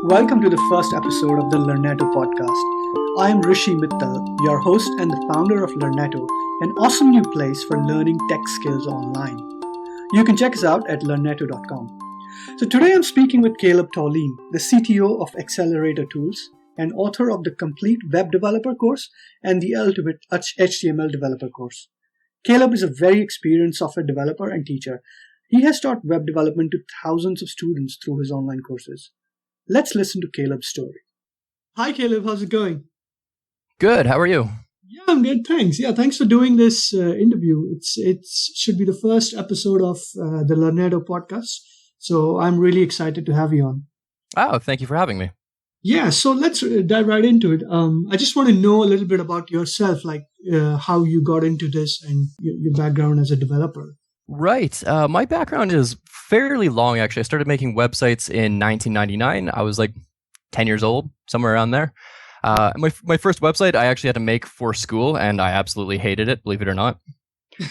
Welcome to the first episode of the Learnetto podcast. I am Hrishi Mittal, your host and the founder of Learnetto, an awesome new place for learning tech skills online. You can check us out at learnetto.com. So today I'm speaking with Kalob Taulien, the CTO of Xcellerator Tools, and author of the complete web developer course and the Ultimate HTML developer course. Kalob is a very experienced software developer and teacher. He has taught web development to thousands of students through his online courses. Let's listen to Kalob's story. Hi, Kalob. How's it going? Good. How are you? Yeah, I'm good. Thanks. Yeah, thanks for doing this interview. It should be the first episode of the Learnetto podcast. So I'm really excited to have you on. Oh, thank you for having me. Yeah, so let's dive right into it. I just want to know a little bit about yourself, like how you got into this and your background as a developer. Right. My background is fairly long, actually. I started making websites in 1999. I was like 10 years old, somewhere around there. My first website I actually had to make for school, and I absolutely hated it, believe it or not.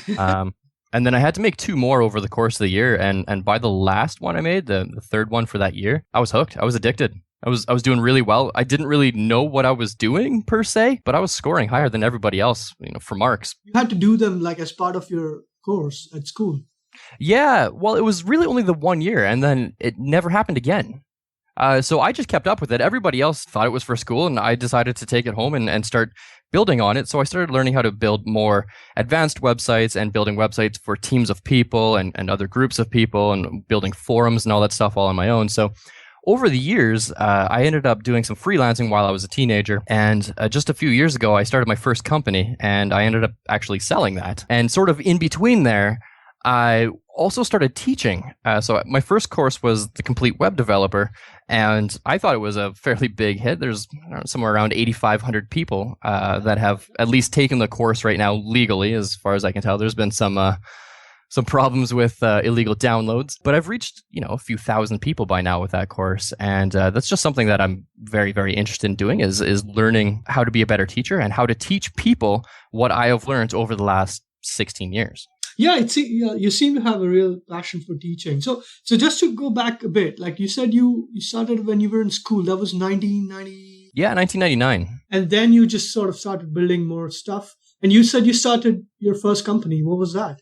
And then I had to make two more over the course of the year. And by the last one I made, the third one for that year, I was hooked. I was addicted. I was doing really well. I didn't really know what I was doing per se, but I was scoring higher than everybody else, for marks. You had to do them like as part of your course at school. Yeah, well, it was really only the 1 year, and then it never happened again. So I just kept up with it. Everybody else thought it was for school, and I decided to take it home and start building on it. So I started learning how to build more advanced websites and building websites for teams of people and other groups of people and building forums and all that stuff all on my own. So over the years, I ended up doing some freelancing while I was a teenager. And just a few years ago, I started my first company, and I ended up actually selling that. And sort of in between there, I also started teaching. So my first course was the complete web developer, and I thought it was a fairly big hit. There's somewhere around 8,500 people that have at least taken the course right now legally, as far as I can tell. There's been some problems with illegal downloads, but I've reached a few thousand people by now with that course, and that's just something that I'm very, very interested in doing is learning how to be a better teacher and how to teach people what I have learned over the last 16 years. Yeah, you seem to have a real passion for teaching. So just to go back a bit, like you said, you started when you were in school. That was 1990. Yeah, 1999. And then you just sort of started building more stuff. And you said you started your first company. What was that?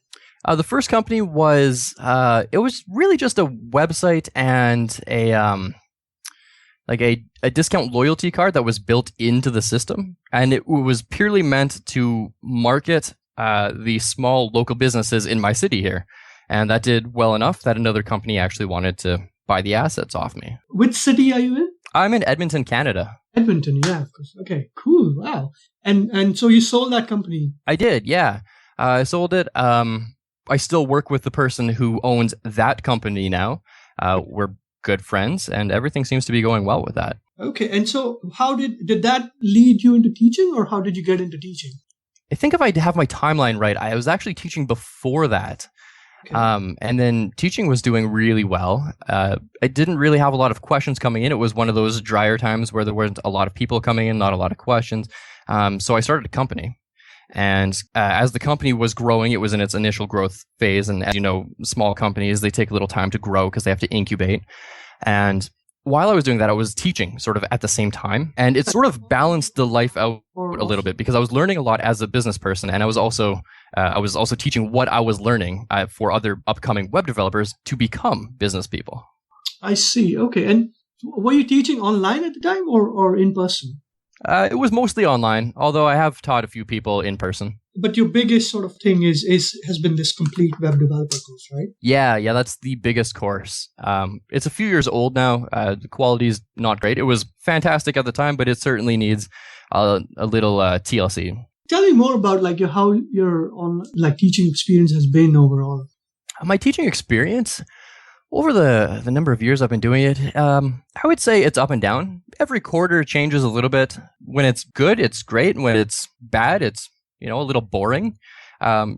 The first company was it was really just a website and a discount loyalty card that was built into the system, and it was purely meant to market the small local businesses in my city here, and that did well enough that another company actually wanted to buy the assets off me. Which city are you in? I'm in Edmonton, Canada. Edmonton, yeah, of course. Okay, cool. Wow. And so you sold that company? I did, yeah. I sold it. I still work with the person who owns that company now. We're good friends, and everything seems to be going well with that. Okay, and so how did that lead you into teaching, or how did you get into teaching? I think if I have my timeline right, I was actually teaching before that. Okay. And then teaching was doing really well. I didn't really have a lot of questions coming in. It was one of those drier times where there weren't a lot of people coming in, not a lot of questions. So I started a company. And as the company was growing, it was in its initial growth phase. And as you know, small companies, they take a little time to grow because they have to incubate. And while I was doing that, I was teaching sort of at the same time. And it sort of balanced the life out a little bit because I was learning a lot as a business person. And I was also teaching what I was learning for other upcoming web developers to become business people. I see. Okay. And were you teaching online at the time or in person? It was mostly online, although I have taught a few people in person. But your biggest sort of thing has been this complete web developer course, right? Yeah, that's the biggest course. It's a few years old now. The quality is not great. It was fantastic at the time, but it certainly needs a little TLC. Tell me more about how your teaching experience has been overall. My teaching experience over the number of years I've been doing it, I would say it's up and down. Every quarter changes a little bit. When it's good, it's great. When it's bad, it's a little boring.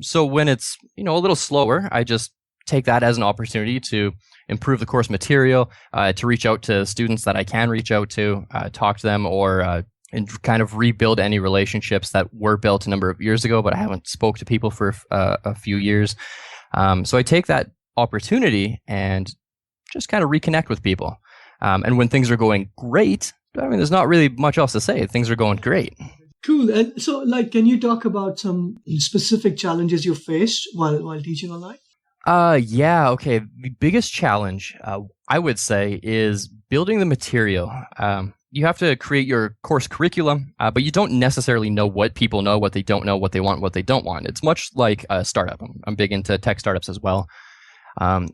So when it's a little slower, I just take that as an opportunity to improve the course material, to reach out to students that I can reach out to, talk to them, or and kind of rebuild any relationships that were built a number of years ago, but I haven't spoke to people for a few years. So I take that opportunity and just kind of reconnect with people. And when things are going great, I mean, there's not really much else to say. Things are going great. Cool. And so, like, can you talk about some specific challenges you faced while teaching online? Yeah, okay. The biggest challenge, I would say, is building the material. You have to create your course curriculum, but you don't necessarily know what people know, what they don't know, what they want, what they don't want. It's much like a startup. I'm big into tech startups as well.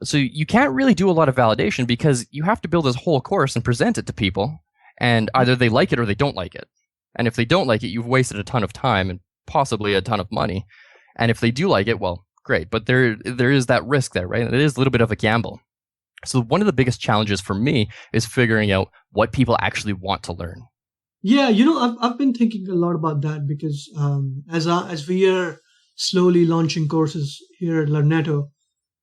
So you can't really do a lot of validation because you have to build this whole course and present it to people, and either they like it or they don't like it. And if they don't like it, you've wasted a ton of time and possibly a ton of money. And if they do like it, well, great. But there is that risk there, right? It is a little bit of a gamble. So one of the biggest challenges for me is figuring out what people actually want to learn. Yeah, I've been thinking a lot about that because as we are slowly launching courses here at Learnetto,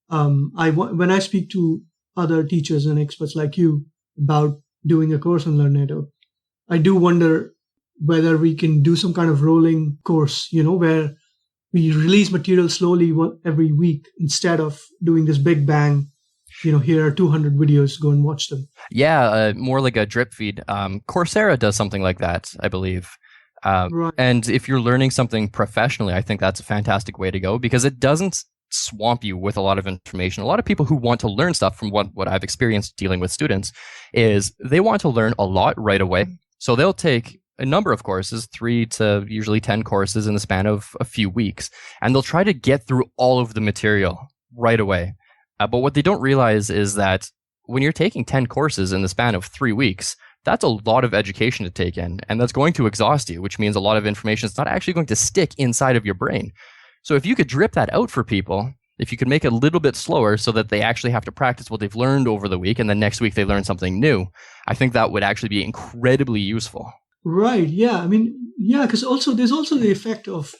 when I speak to other teachers and experts like you about doing a course on Learnetto, I do wonder whether we can do some kind of rolling course, where we release material slowly every week instead of doing this big bang. Here are 200 videos, go and watch them. Yeah, more like a drip feed. Coursera does something like that, I believe. Right. And if you're learning something professionally, I think that's a fantastic way to go because it doesn't swamp you with a lot of information. A lot of people who want to learn stuff, from what I've experienced dealing with students, is they want to learn a lot right away. So they'll take a number of courses, 3 to usually 10 courses in the span of a few weeks, and they'll try to get through all of the material right away. But what they don't realize is that when you're taking 10 courses in the span of 3 weeks, that's a lot of education to take in, and that's going to exhaust you, which means a lot of information is not actually going to stick inside of your brain. So if you could drip that out for people, if you could make it a little bit slower so that they actually have to practice what they've learned over the week, and then next week they learn something new, I think that would actually be incredibly useful. Right. Yeah. I mean, yeah, because there's also the effect of,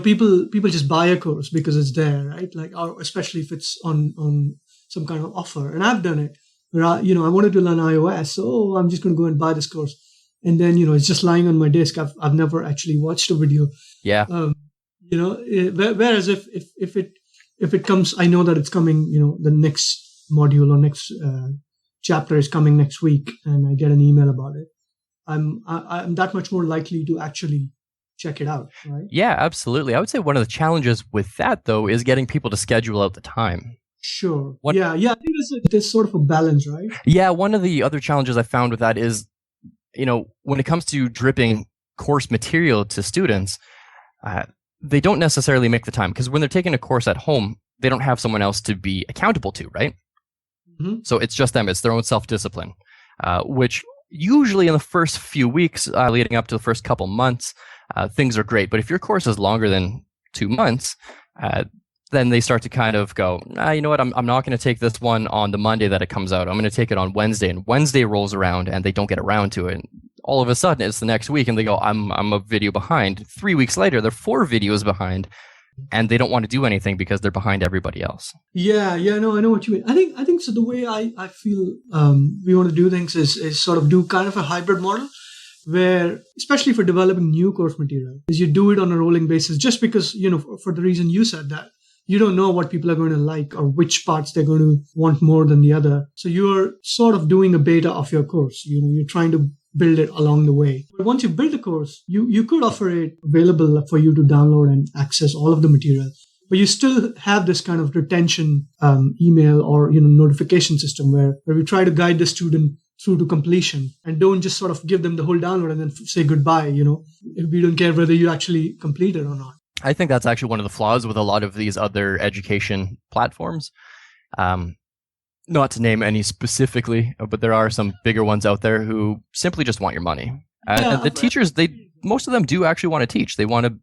people just buy a course because it's there, right? Like, or especially if it's on some kind of offer. And I've done it where I wanted to learn iOS. So I'm just going to go and buy this course. And then, it's just lying on my desk. I've never actually watched a video. Yeah. Whereas if it comes, I know that it's coming, the next module or next chapter is coming next week and I get an email about it. I'm that much more likely to actually check it out, right? Yeah, absolutely. I would say one of the challenges with that, though, is getting people to schedule out the time. Sure. Yeah. I think there's sort of a balance, right? Yeah, one of the other challenges I found with that is, when it comes to dripping course material to students, they don't necessarily make the time because when they're taking a course at home, they don't have someone else to be accountable to, right? Mm-hmm. So it's just them. It's their own self-discipline, which usually in the first few weeks leading up to the first couple months, things are great. But if your course is longer than 2 months, then they start to kind of go, you know what, I'm not going to take this one on the Monday that it comes out. I'm going to take it on Wednesday. And Wednesday rolls around and they don't get around to it. And all of a sudden, it's the next week and they go, I'm a video behind. 3 weeks later, they're 4 videos behind. And they don't want to do anything because they're behind everybody else. Yeah, no, I know what you mean. I think so. The way I feel we want to do things is sort of do kind of a hybrid model where, especially for developing new course material, is you do it on a rolling basis just because, for the reason you said that. You don't know what people are going to like or which parts they're going to want more than the other. So you're sort of doing a beta of your course. You're trying to build it along the way. But once you build the course, you could offer it available for you to download and access all of the material. But you still have this kind of retention email or notification system where we try to guide the student through to completion and don't just sort of give them the whole download and then say goodbye. We don't care whether you actually complete it or not. I think that's actually one of the flaws with a lot of these other education platforms. Not to name any specifically, but there are some bigger ones out there who simply just want your money. And the teachers, most of them do actually want to teach. They want to,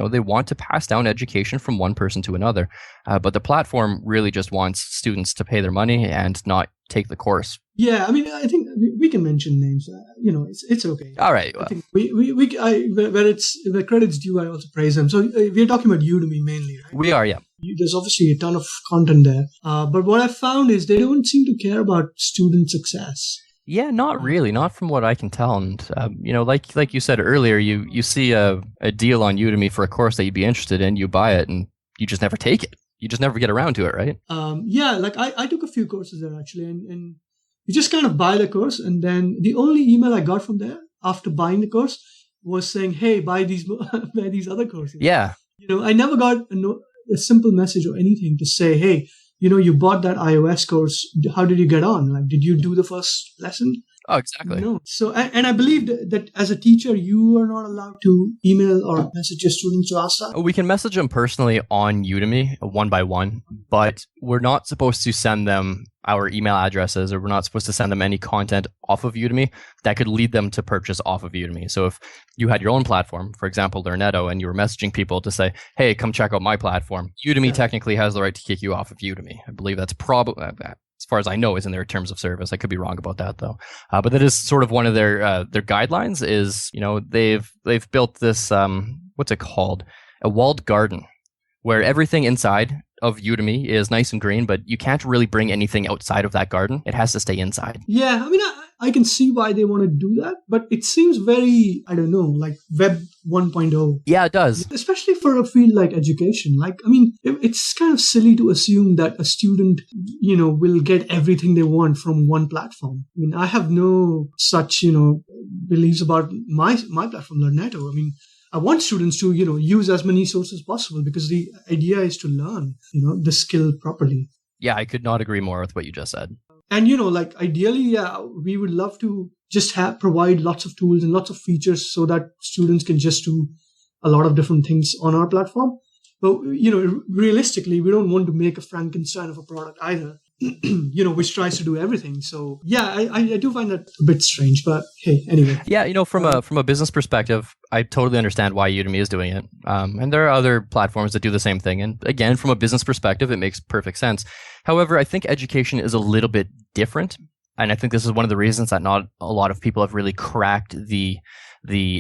they want to pass down education from one person to another. But the platform really just wants students to pay their money and not take the course. Yeah, I mean, I think we can mention names. It's okay. All right. Well. I think where it's the credit's due, I also praise them. So we're talking about Udemy mainly, right? We are, yeah. There's obviously a ton of content there. But what I've found is they don't seem to care about student success. Yeah, not really. Not from what I can tell. And, like you said earlier, you see a deal on Udemy for a course that you'd be interested in, you buy it, and you just never take it. You just never get around to it, right? Yeah, like I took a few courses there, actually. And You just kind of buy the course, and then the only email I got from there after buying the course was saying, "Hey, buy these buy these other courses." Yeah. I never got a simple message or anything to say, "Hey, you bought that iOS course. How did you get on? Like, did you do the first lesson?" Oh, exactly. No. So, and I believe that as a teacher, you are not allowed to email or message your students to ask that. We can message them personally on Udemy one by one, but we're not supposed to send them our email addresses, or we're not supposed to send them any content off of Udemy that could lead them to purchase off of Udemy. So if you had your own platform, for example, Learnetto, and you were messaging people to say, "Hey, come check out my platform," Udemy technically has the right to kick you off of Udemy. I believe that's probably, as far as I know, is in their terms of service. I could be wrong about that though. But that is sort of one of their guidelines. Is they've built this what's it called, a walled garden, where everything inside of Udemy is nice and green, but you can't really bring anything outside of that garden. It has to stay inside. Yeah, I mean, I can see why they want to do that, but it seems very, I don't know, like Web 1.0. Yeah, it does. Especially for a field like education. Like, I mean, it's kind of silly to assume that a student, will get everything they want from one platform. I mean, I have no such, beliefs about my platform, Learnetto. I mean, I want students to, use as many sources as possible, because the idea is to learn, the skill properly. Yeah, I could not agree more with what you just said. And, like ideally, yeah, we would love to just provide lots of tools and lots of features so that students can just do a lot of different things on our platform. But, realistically, we don't want to make a Frankenstein of a product either, which tries to do everything. So, yeah, I do find that a bit strange, but hey, anyway. Yeah, from a business perspective, I totally understand why Udemy is doing it. And there are other platforms that do the same thing. And again, from a business perspective, it makes perfect sense. However, I think education is a little bit different. And I think this is one of the reasons that not a lot of people have really cracked the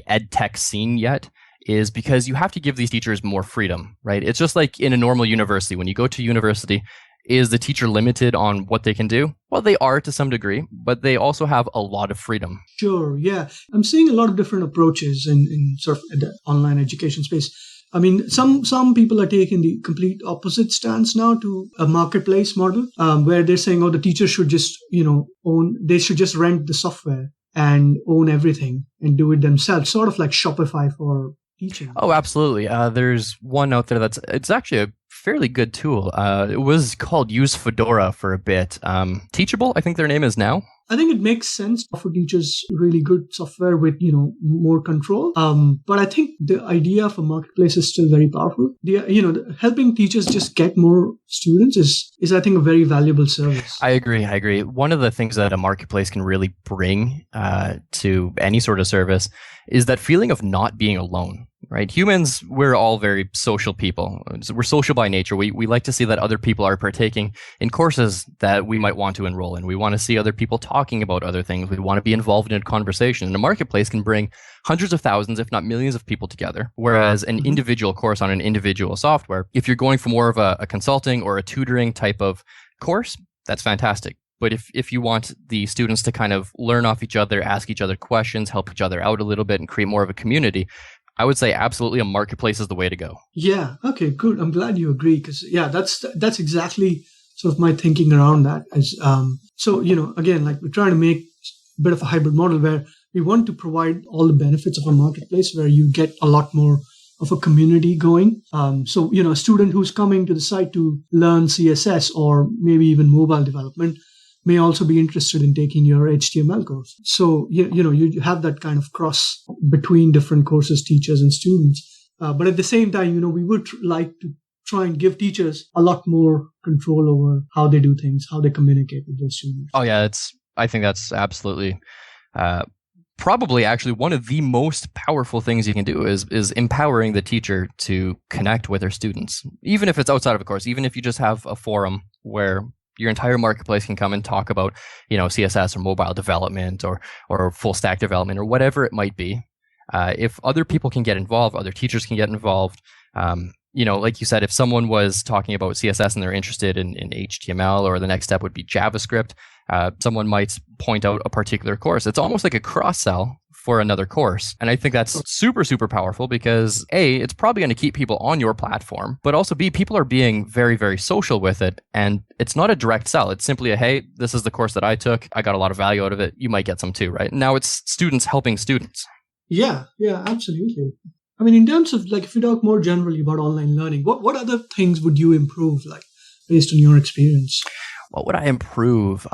ed tech scene yet, is because you have to give these teachers more freedom, right? It's just like in a normal university. When you go to university, is the teacher limited on what they can do? Well, they are to some degree, but they also have a lot of freedom. Sure, yeah. I'm seeing a lot of different approaches in sort of the online education space. I mean, some people are taking the complete opposite stance now to a marketplace model, where they're saying, the teacher should just, they should just rent the software and own everything and do it themselves, sort of like Shopify for teaching. Oh, absolutely. There's one out there it's actually a fairly good tool. It was called Use Fedora for a bit. Teachable, I think their name is now. I think it makes sense to offer teachers really good software with, more control. But I think the idea of a marketplace is still very powerful. Helping teachers just get more students is I think a very valuable service. I agree. One of the things that a marketplace can really bring to any sort of service is that feeling of not being alone. Right? Humans, we're all very social people. We're social by nature. We like to see that other people are partaking in courses that we might want to enroll in. We want to see other people talking about other things. We want to be involved in a conversation. And a marketplace can bring hundreds of thousands, if not millions of people together. Whereas an individual course on an individual software, if you're going for more of a consulting or a tutoring type of course, that's fantastic. But if you want the students to kind of learn off each other, ask each other questions, help each other out a little bit, and create more of a community, I would say absolutely a marketplace is the way to go. Yeah. Okay, good. I'm glad you agree, because that's exactly sort of my thinking around that. Again, like we're trying to make a bit of a hybrid model where we want to provide all the benefits of a marketplace where you get a lot more of a community going. A student who's coming to the site to learn CSS or maybe even mobile development may also be interested in taking your HTML course. So, you have that kind of cross between different courses, teachers and students. But at the same time, we would like to try and give teachers a lot more control over how they do things, how they communicate with their students. Oh, yeah. I think that's absolutely probably actually one of the most powerful things you can do is empowering the teacher to connect with their students. Even if it's outside of a course, even if you just have a forum where your entire marketplace can come and talk about, CSS or mobile development or full stack development or whatever it might be. If other people can get involved, other teachers can get involved. Like you said, if someone was talking about CSS and they're interested in HTML, or the next step would be JavaScript, someone might point out a particular course. It's almost like a cross-sell for another course. And I think that's super, super powerful because A, it's probably going to keep people on your platform, but also B, people are being very, very social with it. And it's not a direct sell. It's simply a, hey, this is the course that I took. I got a lot of value out of it. You might get some too, right? Now it's students helping students. Yeah, absolutely. I mean, in terms of like, if you talk more generally about online learning, what other things would you improve, like based on your experience? What would I improve?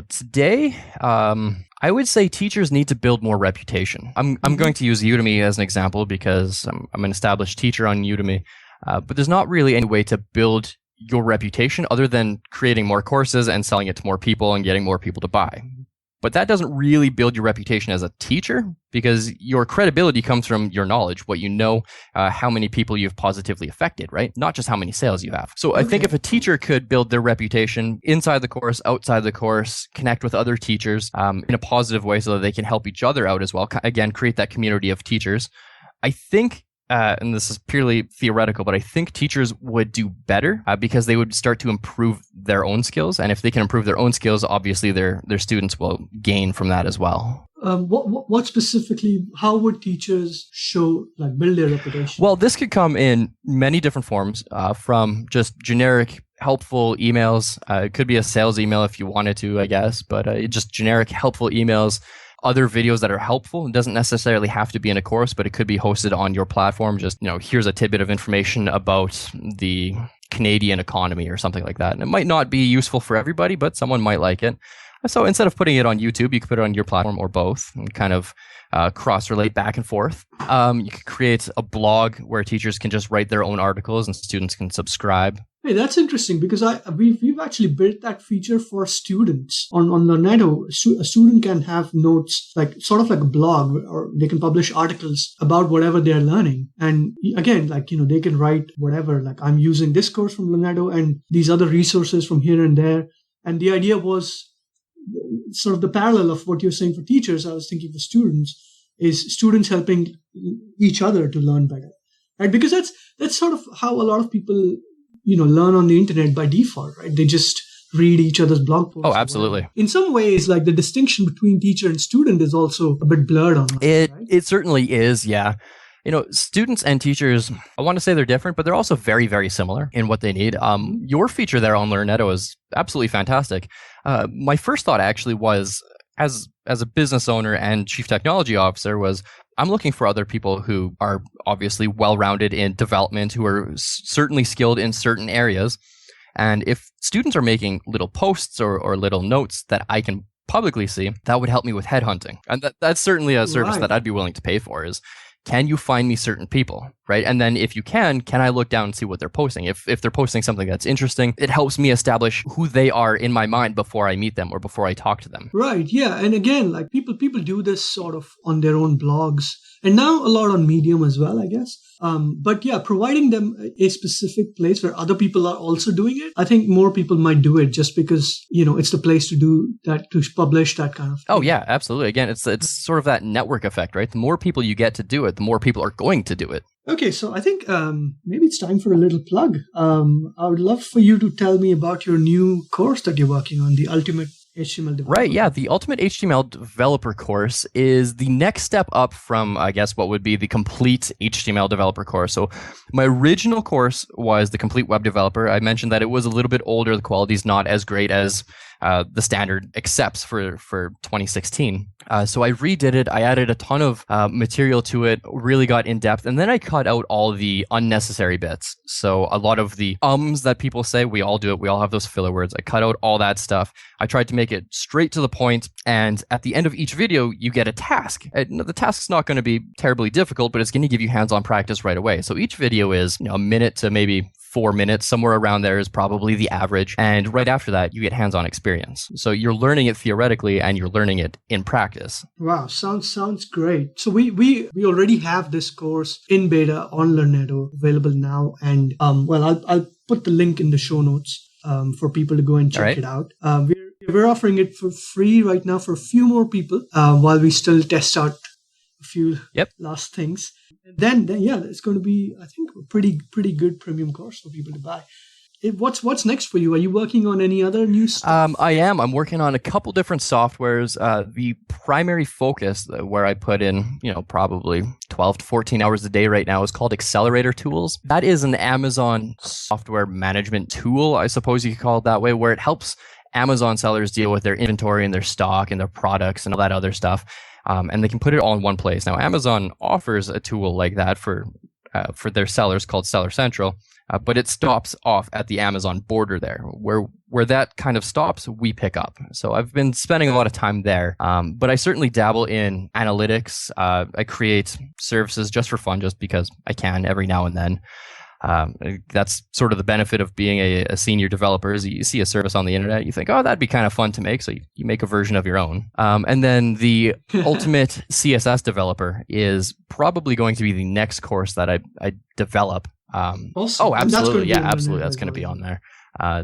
Today, I would say teachers need to build more reputation. I'm going to use Udemy as an example because I'm an established teacher on Udemy, but there's not really any way to build your reputation other than creating more courses and selling it to more people and getting more people to buy. But that doesn't really build your reputation as a teacher because your credibility comes from your knowledge, what you know, how many people you've positively affected, right? Not just how many sales you have. So I think if a teacher could build their reputation inside the course, outside the course, connect with other teachers in a positive way so that they can help each other out as well, again, create that community of teachers, I think and this is purely theoretical, but I think teachers would do better because they would start to improve their own skills. And if they can improve their own skills, obviously their students will gain from that as well. What specifically, how would teachers build their reputation? Well, this could come in many different forms, from just generic helpful emails. It could be a sales email if you wanted to, I guess, but just generic helpful emails. Other videos that are helpful. It doesn't necessarily have to be in a course, but it could be hosted on your platform. Just, here's a tidbit of information about the Canadian economy or something like that. And it might not be useful for everybody, but someone might like it. So instead of putting it on YouTube, you could put it on your platform or both and kind of cross-relate back and forth. You could create a blog where teachers can just write their own articles and students can subscribe. Hey, that's interesting because we've actually built that feature for students on Learnetto. A student can have notes, like sort of like a blog, or they can publish articles about whatever they're learning. And again, they can write whatever, like I'm using this course from Learnetto and these other resources from here and there. And the idea was sort of the parallel of what you're saying for teachers. I was thinking for students is students helping each other to learn better, right? Because that's sort of how a lot of people learn on the internet by default, right? They just read each other's blog posts. Oh, absolutely. In some ways, like the distinction between teacher and student is also a bit blurred online. It certainly is, yeah. Students and teachers, I want to say they're different, but they're also very, very similar in what they need. Your feature there on Learnetto is absolutely fantastic. My first thought actually was, as a business owner and chief technology officer, was I'm looking for other people who are obviously well-rounded in development, who are certainly skilled in certain areas. And if students are making little posts or little notes that I can publicly see, that would help me with headhunting. And that's certainly a service that I'd be willing to pay for, is can you find me certain people, right? And then if you can I look down and see what they're posting? If they're posting something that's interesting, it helps me establish who they are in my mind before I meet them or before I talk to them. Right, yeah. And again, like people do this sort of on their own blogs, and now a lot on Medium as well, I guess. But yeah, providing them a specific place where other people are also doing it, I think more people might do it just because, it's the place to do that, to publish that kind of thing. Oh yeah, absolutely. Again, it's sort of that network effect, right? The more people you get to do it, the more people are going to do it. Okay, so I think maybe it's time for a little plug. I would love for you to tell me about your new course that you're working on, the Ultimate HTML Developer. Right, yeah. The Ultimate HTML Developer course is the next step up from, I guess, what would be the Complete HTML Developer course. So my original course was the Complete Web Developer. I mentioned that it was a little bit older. The quality is not as great as the standard accepts for 2016. So I redid it. I added a ton of material to it, really got in depth, and then I cut out all the unnecessary bits. So a lot of the ums that people say, we all do it. We all have those filler words. I cut out all that stuff. I tried to make it straight to the point, and at the end of each video, you get a task. The task's not going to be terribly difficult, but it's going to give you hands-on practice right away. So each video is a minute to maybe 4 minutes, somewhere around there is probably the average. And right after that, you get hands-on experience. So you're learning it theoretically and you're learning it in practice. Wow, sounds great. So we already have this course in beta on Learnetto available now. And I'll put the link in the show notes for people to go and check it out. We're offering it for free right now for a few more people while we still test out a few last things. Then yeah, it's going to be, I think, a pretty good premium course for people to buy. What's next for you? Are you working on any other new stuff? I am. I'm working on a couple different softwares. The primary focus where I put in, probably 12 to 14 hours a day right now is called Xcellerator Tools. That is an Amazon software management tool, I suppose you could call it that way, where it helps Amazon sellers deal with their inventory and their stock and their products and all that other stuff. And they can put it all in one place. Now, Amazon offers a tool like that for their sellers called Seller Central, but it stops off at the Amazon border there. Where that kind of stops, we pick up. So I've been spending a lot of time there, but I certainly dabble in analytics. I create services just for fun, just because I can every now and then. That's sort of the benefit of being a senior developer is you see a service on the internet, you think, oh, that'd be kind of fun to make. So you make a version of your own. And then the ultimate CSS developer is probably going to be the next course that I develop. Awesome. Oh, absolutely. Yeah, absolutely. absolutely. That's going to be on there.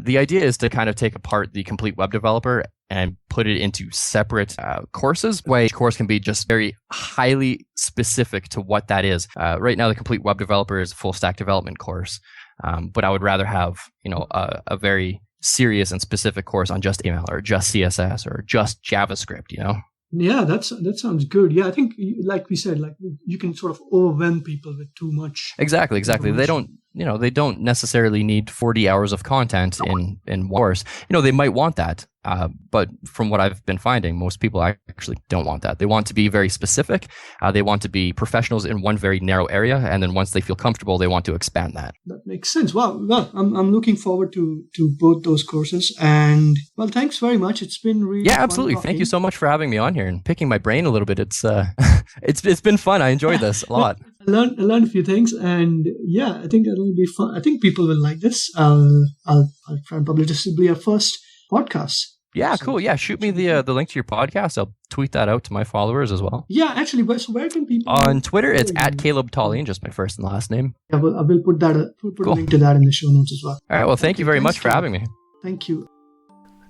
The idea is to kind of take apart the complete web developer and put it into separate courses, where each course can be just very highly specific to what that is. Right now, the complete web developer is a full stack development course, but I would rather have a very serious and specific course on just HTML or just CSS or just JavaScript. Yeah, that sounds good. Yeah, I think, like we said, like you can sort of overwhelm people with too much. Exactly. They don't necessarily need 40 hours of content in one course. They might want that, but from what I've been finding, most people actually don't want that. They want to be very specific. They want to be professionals in one very narrow area, and then once they feel comfortable, they want to expand that. That makes sense. Well, I'm looking forward to both those courses. And well, thanks very much. It's been really fun absolutely. talking. Thank you so much for having me on here and picking my brain a little bit. It's it's been fun. I enjoyed this a lot. I learned a few things, and yeah, I think it'll be fun. I think people will like this. I'll try and publish this to be our first podcast. Yeah, cool. Yeah, shoot me the link to your podcast. I'll tweet that out to my followers as well. Yeah, actually, so where can people... On Twitter, it's at Kalob Taulien, just my first and last name. Yeah, I will put that put a link to that in the show notes as well. All right, well, thank you very much for having me. Thank you.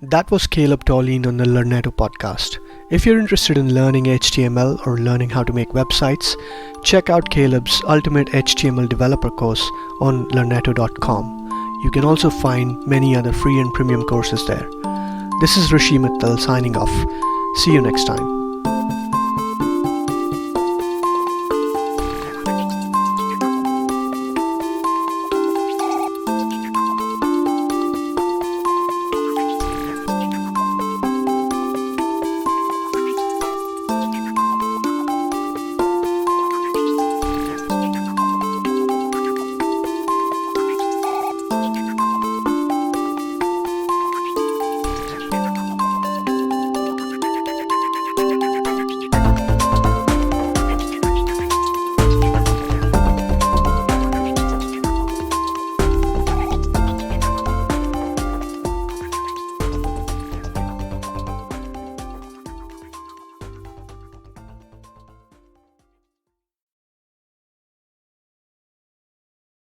That was Kalob Taulien on the Learnetto podcast. If you're interested in learning HTML or learning how to make websites, check out Kalob's Ultimate HTML Developer course on Learnetto.com. You can also find many other free and premium courses there. This is Hrishi Mittal signing off. See you next time.